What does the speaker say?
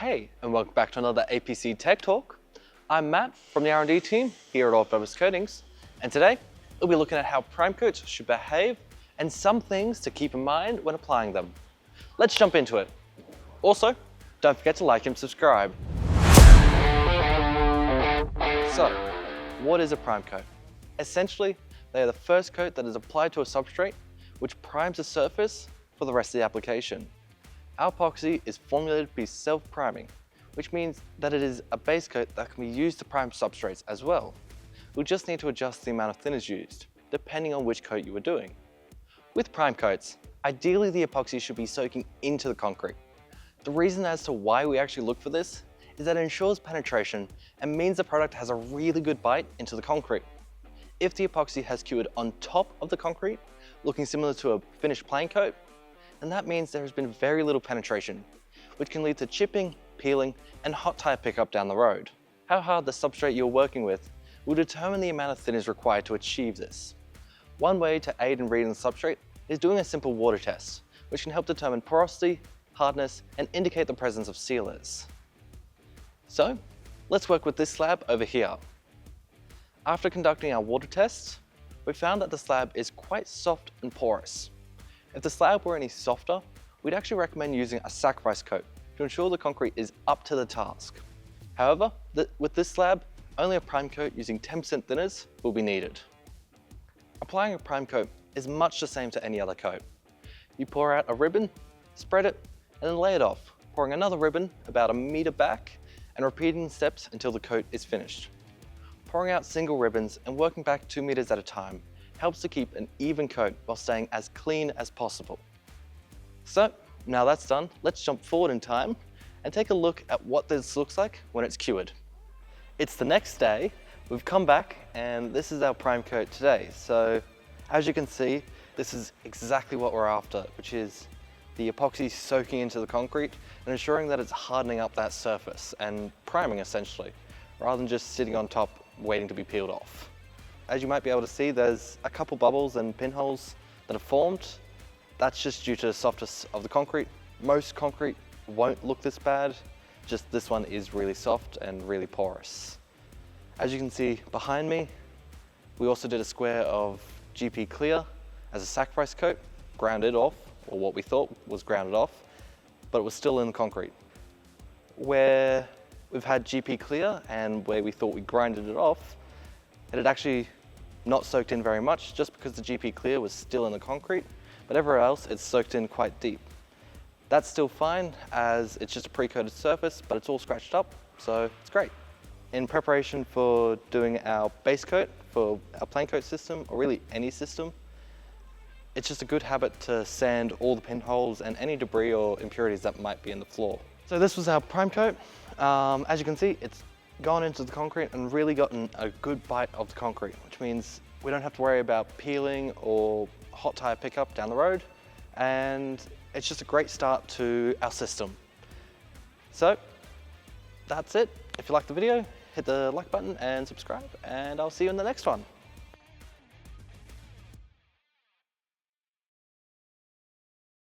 Hey, and welcome back to another APC Tech Talk. I'm Matt from the R&D team here at All-Purpose Coatings, and today we'll be looking at how prime coats should behave and some things to keep in mind when applying them. Let's jump into it. Also, don't forget to like and subscribe. So, what is a prime coat? Essentially, they are the first coat that is applied to a substrate which primes the surface for the rest of the application. Our epoxy is formulated to be self-priming, which means that it is a base coat that can be used to prime substrates as well. We'll just need to adjust the amount of thinners used, depending on which coat you are doing. With prime coats, ideally the epoxy should be soaking into the concrete. The reason as to why we actually look for this is that it ensures penetration and means the product has a really good bite into the concrete. If the epoxy has cured on top of the concrete, looking similar to a finished plain coat, then that means there has been very little penetration, which can lead to chipping, peeling, and hot tire pickup down the road. How hard the substrate you're working with will determine the amount of thinners required to achieve this. One way to aid in reading the substrate is doing a simple water test, which can help determine porosity, hardness, and indicate the presence of sealers. So, let's work with this slab over here. After conducting our water tests, we found that the slab is quite soft and porous. If the slab were any softer, we'd actually recommend using a sacrifice coat to ensure the concrete is up to the task. However, with this slab, only a prime coat using 10% thinners will be needed. Applying a prime coat is much the same to any other coat. You pour out a ribbon, spread it, and then lay it off, pouring another ribbon about a meter back and repeating steps until the coat is finished. Pouring out single ribbons and working back 2 meters at a time helps to keep an even coat while staying as clean as possible. So, now that's done, let's jump forward in time and take a look at what this looks like when it's cured. It's the next day, we've come back and this is our prime coat today. So, as you can see, this is exactly what we're after, which is the epoxy soaking into the concrete and ensuring that it's hardening up that surface and priming essentially, rather than just sitting on top waiting to be peeled off. As you might be able to see, there's a couple bubbles and pinholes that have formed. That's just due to the softness of the concrete. Most concrete won't look this bad, just this one is really soft and really porous. As you can see behind me, we also did a square of GP Clear as a sacrifice coat, grounded off, or what we thought was grounded off, but it was still in the concrete. Where we've had GP Clear and where we thought we grinded it off, it had actually not soaked in very much just because the GP Clear was still in the concrete, but everywhere else it's soaked in quite deep. That's still fine as it's just a pre-coated surface, but it's all scratched up, so it's great. In preparation for doing our base coat for our plain coat system, or really any system, it's just a good habit to sand all the pinholes and any debris or impurities that might be in the floor. So this was our prime coat. As you can see, it's gone into the concrete and really gotten a good bite of the concrete, which means we don't have to worry about peeling or hot tire pickup down the road, and it's just a great start to our system. So that's it. If you liked the video, hit the like button and subscribe, and I'll see you in the next one.